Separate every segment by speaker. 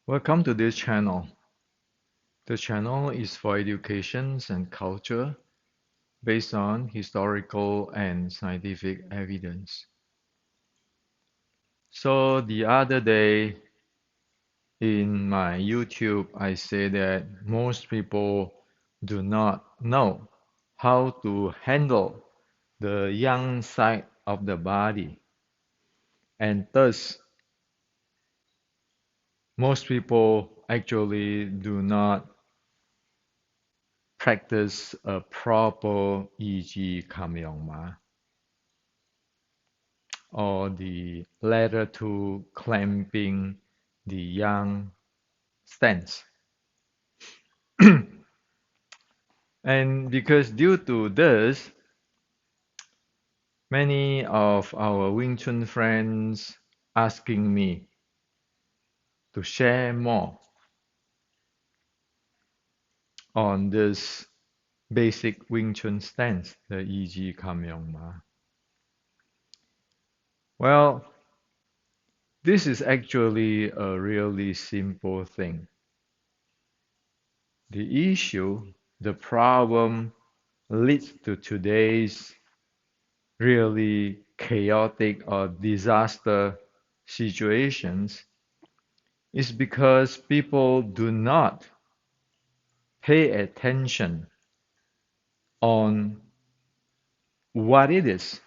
Speaker 1: Welcome to this channel. The channel is for education and culture based on historical and scientific evidence. So the other day in my YouTube, I say that most people do not know how to handle the young side of the body, and thus most people actually do not practice a proper EG Kamyongma or the latter two clamping the young stance. And because due to this, many of our Wing Chun friends asking me to share more on this basic Wing Chun stance, the EG Kamyongma. Well, this is actually a really simple thing. The issue, the problem leads to today's really chaotic or disaster situations is because people do not pay attention on what it is,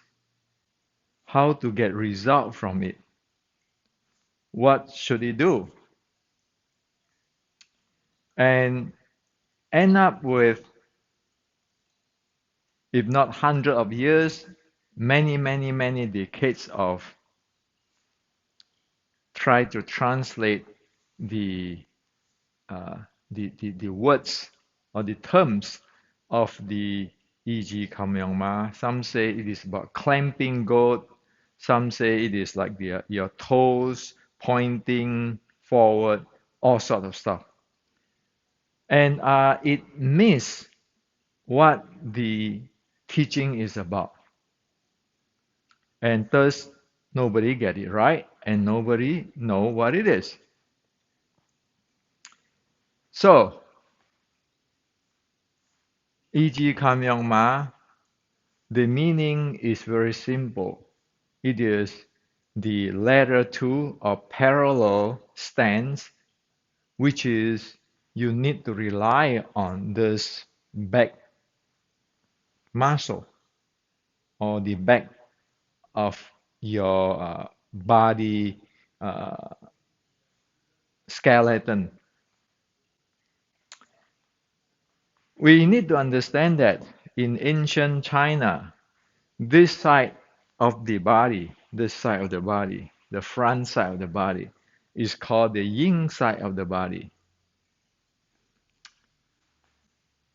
Speaker 1: how to get result from it, what should it do, and end up with, if not hundred of years, many decades of try to translate the the words or the terms of the E.G. Kamyongma. Some say it is about clamping goat. Some say it is like your toes pointing forward, all sort of stuff. And it miss what the teaching is about. And thus, nobody get it right, and nobody know what it is. So, E.G. Kamyongma, the meaning is very simple. It is the latter two or parallel stance, which is you need to rely on this back muscle or the back of your body uh, skeleton. We need to understand that in ancient China, this side of the body, this side of the body, the front side of the body, is called the yin side of the body.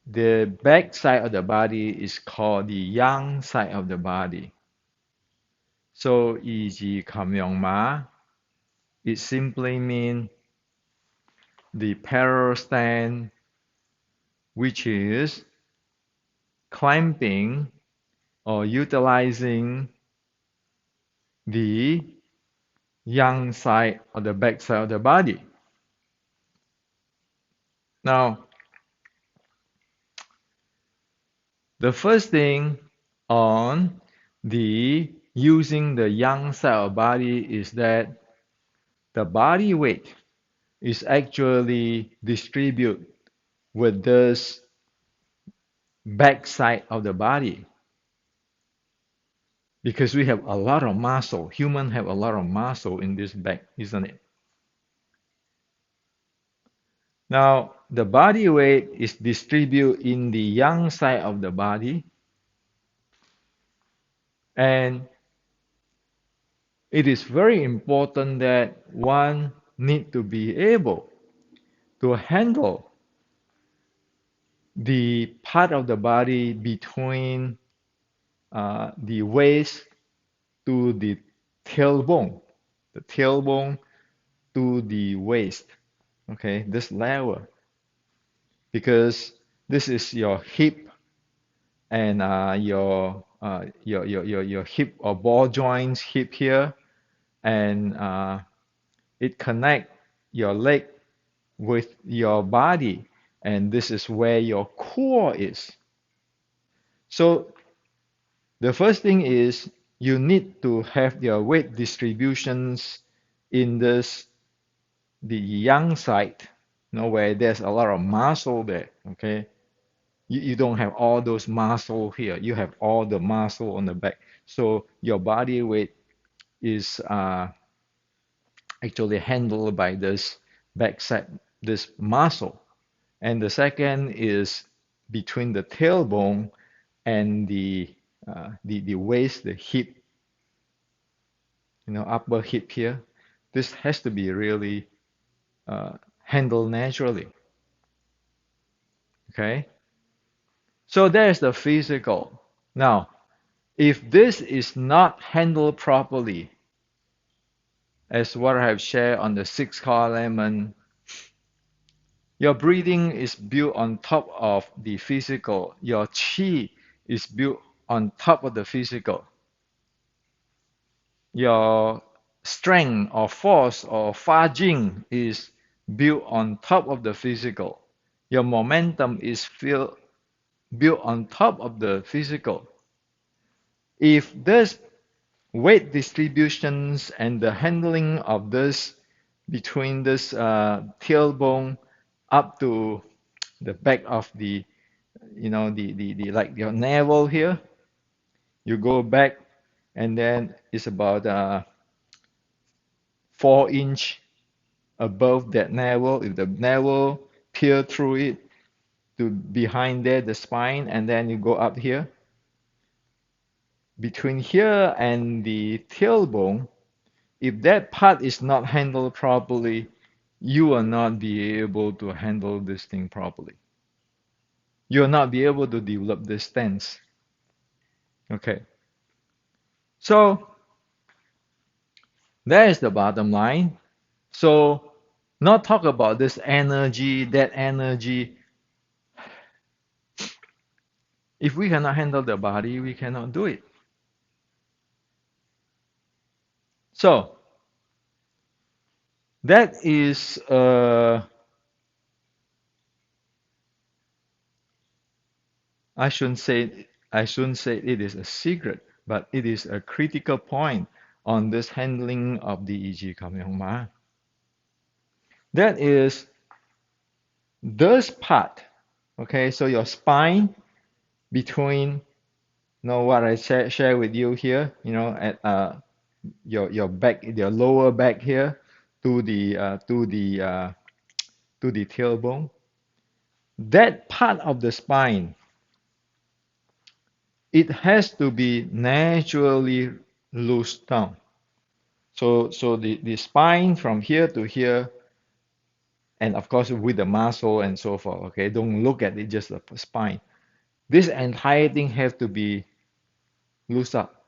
Speaker 1: The back side of the body is called the yang side of the body. So, 以及 Kamyongma, it simply means the parallel stand, which is clamping or utilizing the yang side or the back side of the body. Now, the first thing on the using the yang side of body is that the body weight is actually distributed with this back side of the body because we have a lot of muscle. Humans have a lot of muscle in this back, isn't it? Now, the body weight is distributed in the yang side of the body, and it is very important that one need to be able to handle the part of the body between the waist to the tailbone to the waist. Okay, this level, because this is your hip and your hip or ball joints hip here, and it connect your leg with your body, and this is where your core is. So the first thing is you need to have your weight distributions in this the yang side, where there's a lot of muscle there. Okay, you don't have all those muscle here. You have all the muscle on the back. So your body weight is actually handled by this backside, this muscle. And the second is between the tailbone and the waist, the hip, upper hip here. This has to be really handled naturally. Okay, so there's the physical. Now, if this is not handled properly, as what I have shared on the six core element, your breathing is built on top of the physical. Your chi is built on top of the physical. Your strength or force or fa jing is built on top of the physical. Your momentum is built on top of the physical. If this weight distributions and the handling of this between this tailbone up to the back of the like your navel here, you go back and then it's about 4 inch above that navel. If the navel peer through it to behind there, the spine, and then you go up here. Between here and the tailbone, if that part is not handled properly, you will not be able to handle this thing properly. You will not be able to develop this stance. Okay. So that is the bottom line. So not talk about this energy, that energy. If we cannot handle the body, we cannot do it. So that is I shouldn't say it is a secret, but it is a critical point on this handling of the EG Kamyongma. That is this part. Okay, so your spine between what I share with you here, at your back, your lower back here to the tailbone. That part of the spine, it has to be naturally loosed down. So the spine from here to here, and of course with the muscle and so forth. Okay, don't look at it just the spine. This entire thing has to be loose up.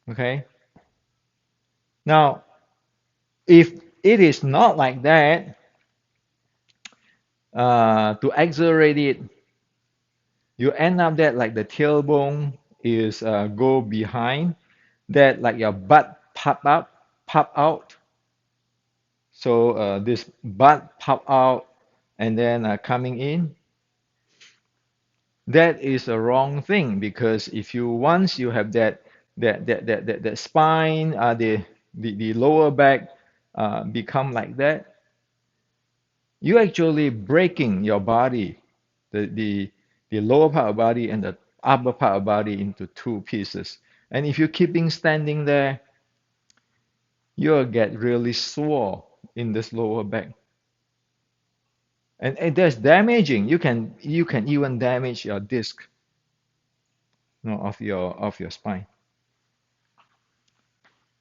Speaker 1: Okay. Now, if it is not like that, to accelerate it, you end up that like the tailbone is go behind, that like your butt pop out. So this butt pop out and then coming in. That is a wrong thing, because if you once you have that spine, the lower back become like that, you actually breaking your body, the lower part of body and the upper part of body into two pieces. And if you're keeping standing there, you'll get really sore in this lower back. And that's damaging. You can even damage your disc, of your spine.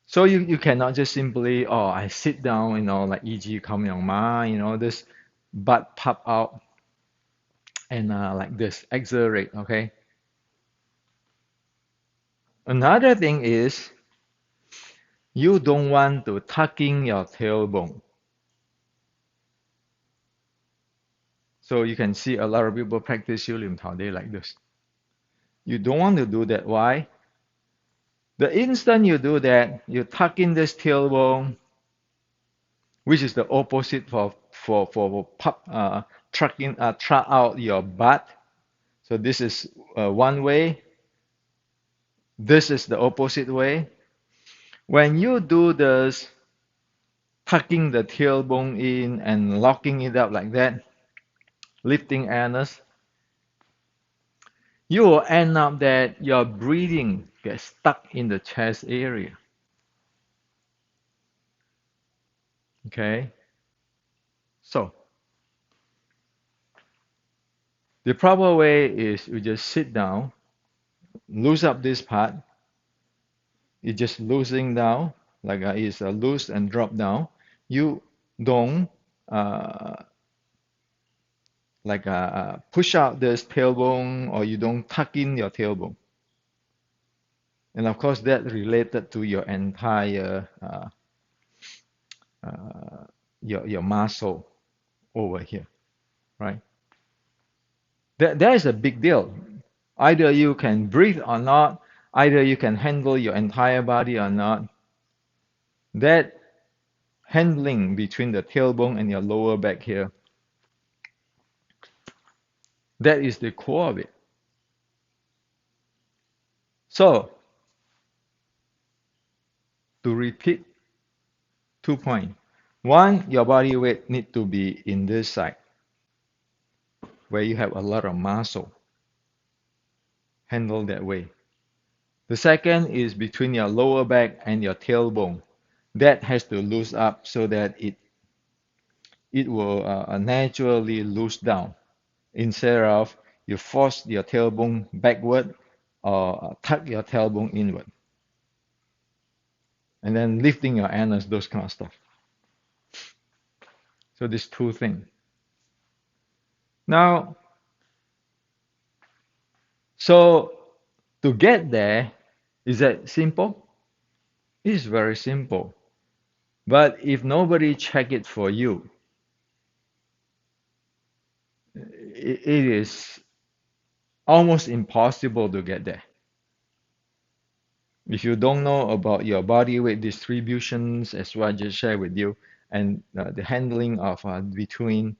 Speaker 1: So you cannot just simply, I sit down, like E.G. Kam Myung Ma, this butt pop out and like this, accelerate, okay? Another thing is you don't want to tuck in your tailbone. So you can see a lot of people practice Yu Lim Tao, they like this. You don't want to do that. Why? The instant you do that, you tuck in this tailbone, which is the opposite for truck out your butt. So this is one way. This is the opposite way. When you do this, tucking the tailbone in and locking it up like that, lifting anus, you will end up that your breathing gets stuck in the chest area. Okay? So, the proper way is you just sit down, loose up this part. It's just loosing down, like it's loose and drop down. You don't uh, push out this tailbone or you don't tuck in your tailbone. And of course, that related to your entire uh, your muscle over here, right? That is a big deal. Either you can breathe or not, either you can handle your entire body or not. That handling between the tailbone and your lower back here, that is the core of it. So, to repeat, 2 points. One, your body weight need to be in this side, where you have a lot of muscle. Handle that way. The second is between your lower back and your tailbone. That has to loose up so that it will naturally loose down instead of you force your tailbone backward or tuck your tailbone inward. And then lifting your anus, those kind of stuff. So these two things. Now, so to get there, is that simple? It is very simple. But if nobody check it for you, it is almost impossible to get there. If you don't know about your body weight distributions, as what I just shared with you, and the handling of between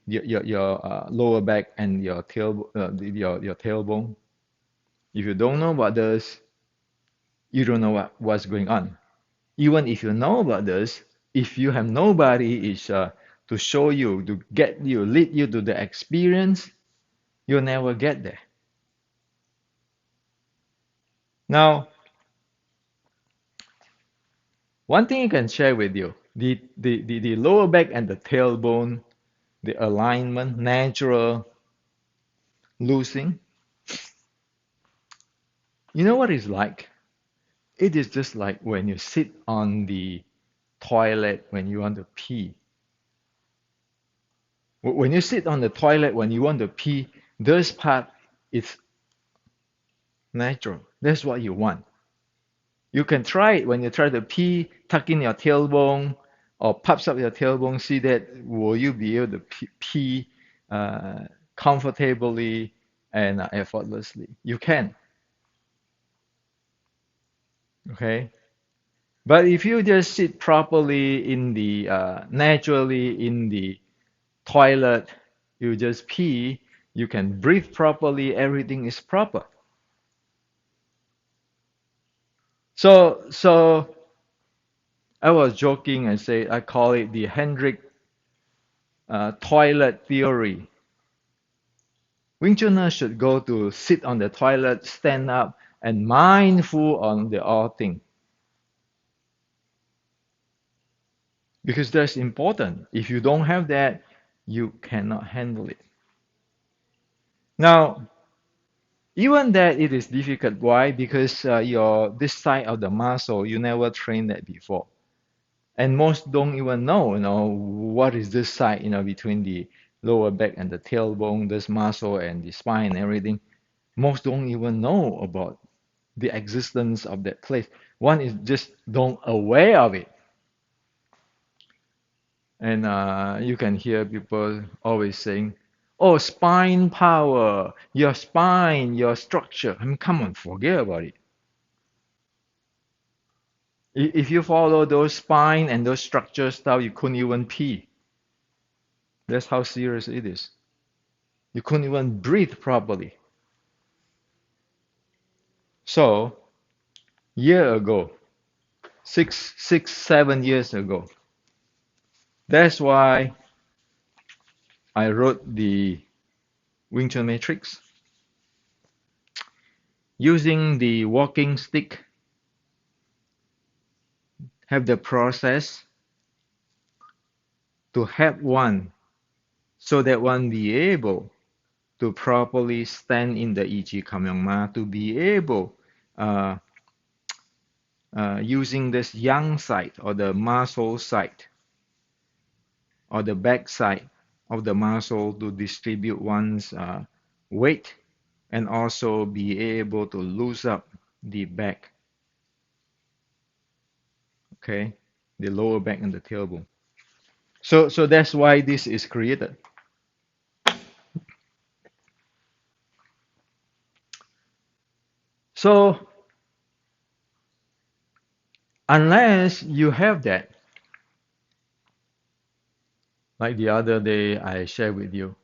Speaker 1: your lower back and your your tailbone, if you don't know about this, you don't know what's going on. Even if you know about this, if you have nobody is to show you, to get you, lead you to the experience, you'll never get there. Now, one thing I can share with you, the lower back and the tailbone, the alignment, natural loosing, you know what it's like? It is just like when you sit on the toilet when you want to pee. When you sit on the toilet when you want to pee, this part is natural. That's what you want. You can try it when you try to pee, tuck in your tailbone or puffs up your tailbone. See that will you be able to pee comfortably and effortlessly? You can. Okay. But if you just sit properly in the naturally in the toilet, you just pee, you can breathe properly, everything is proper. So I was joking and say I call it the Hendrik toilet theory. Wing Chuners should go to sit on the toilet, stand up, and mindful on the all thing. Because that's important. If you don't have that, you cannot handle it. Now, even that it is difficult. Why? Because your this side of the muscle you never trained that before, and most don't even know. What is this side? Between the lower back and the tailbone, this muscle and the spine and everything. Most don't even know about the existence of that place. One is just don't aware of it. And you can hear people always saying, "Oh, spine power, your spine, your structure." I mean, come on, forget about it. If you follow those spine and those structure stuff, you couldn't even pee. That's how serious it is. You couldn't even breathe properly. So, year ago, 7 years ago, that's why I wrote the Wing Chun Matrix using the walking stick, have the process to help one so that one be able to properly stand in the Ichi Kamyongma, to be able uh, using this yang side or the muscle side or the back side of the muscle to distribute one's weight and also be able to loose up the back, okay, the lower back and the tailbone. So that's why this is created. So unless you have that, like the other day I shared with you,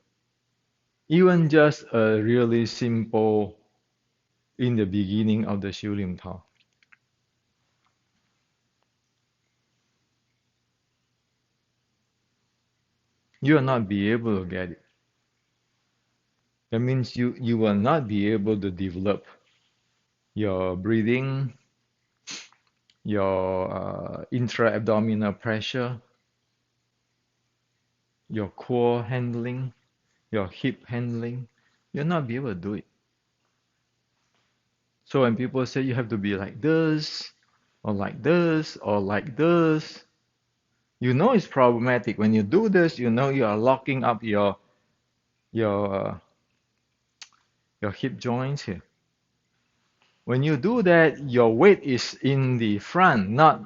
Speaker 1: even just a really simple in the beginning of the Xiulim Tao, you will not be able to get it. That means you will not be able to develop your breathing, your intra-abdominal pressure, your core handling, your hip handling. You'll not be able to do it. So when people say you have to be like this, or like this, or like this, you know it's problematic. When you do this, you know you are locking up your your hip joints here. When you do that, your weight is in the front, not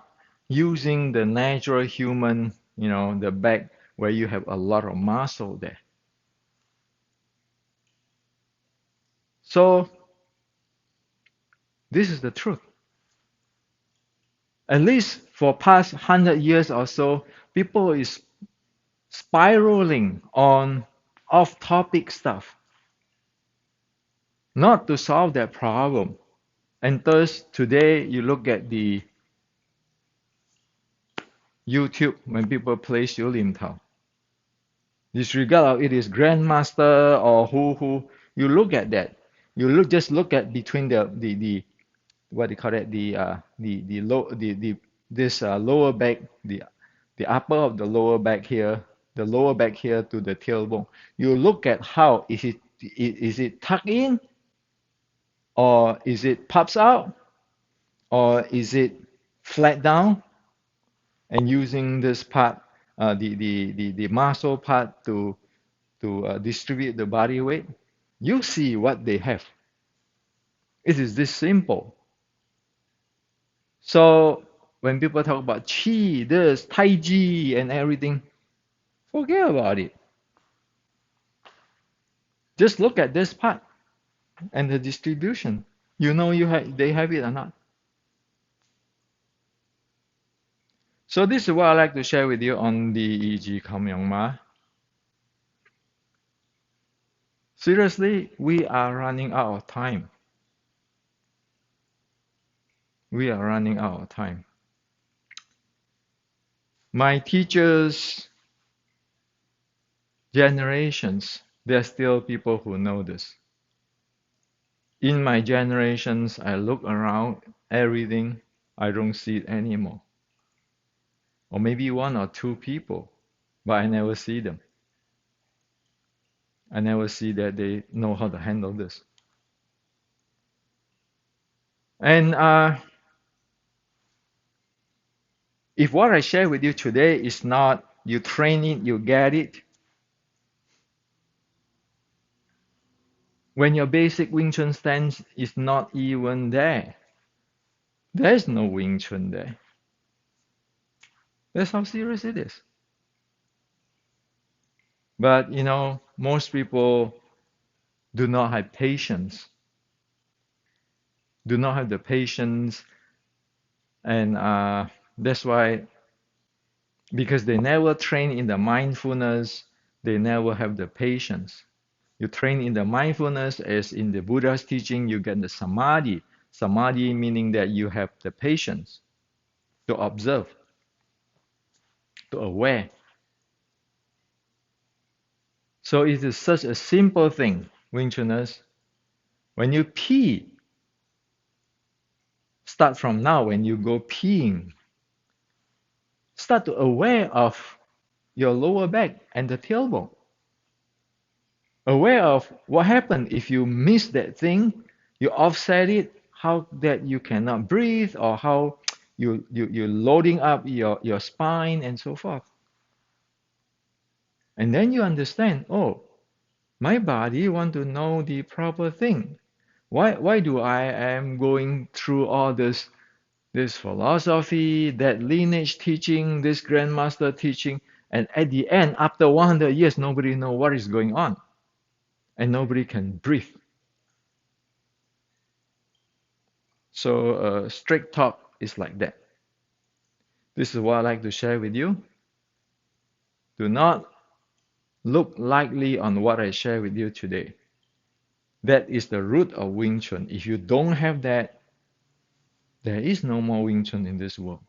Speaker 1: using the natural human, the back where you have a lot of muscle there. So this is the truth. At least for past 100 years or so, people is spiraling on off-topic stuff, not to solve that problem. And thus, today you look at the YouTube when people play Xiu Lim Tao. Disregard of it is grandmaster or who you look at that. Just look at between the what do you call it, the low the this lower back, the upper of the lower back here, the lower back here to the tailbone. You look at how is it tucked in, or is it pops out, or is it flat down, and using this part, the muscle part to distribute the body weight. You see what they have. It is this simple. So when people talk about chi, this, tai chi, and everything, forget about it. Just look at this part and the distribution. You know they have it or not. So this is what I like to share with you on the EG Kamyongma. Seriously, we are running out of time. We are running out of time. My teachers' generations, there are still people who know this. In my generations, I look around everything, I don't see it anymore. Or maybe one or two people, but I never see them. I never see that they know how to handle this. And if what I share with you today is not you train it, you get it, when your basic Wing Chun stance is not even there, there's no Wing Chun there. That's how serious it is. But most people do not have patience, do not have the patience And that's why, because they never train in the mindfulness, they never have the patience. You train in the mindfulness, as in the Buddha's teaching, you get the samadhi. Samadhi meaning that you have the patience to observe, to aware. So it is such a simple thing, Wing Chuners. When you pee, start from now, when you go peeing, start to aware of your lower back and the tailbone. Aware of what happened if you miss that thing, you offset it, how that you cannot breathe, or how you're loading up your spine and so forth. And then you understand, oh, my body want to know the proper thing. Why do I am going through all this philosophy, that lineage teaching, this grandmaster teaching, and at the end, after 100 years, nobody know what is going on, and nobody can breathe. So straight talk is like that. This is what I like to share with you. Do not look lightly on what I share with you today. That is the root of Wing Chun. If you don't have that, there is no more Wing Chun in this world.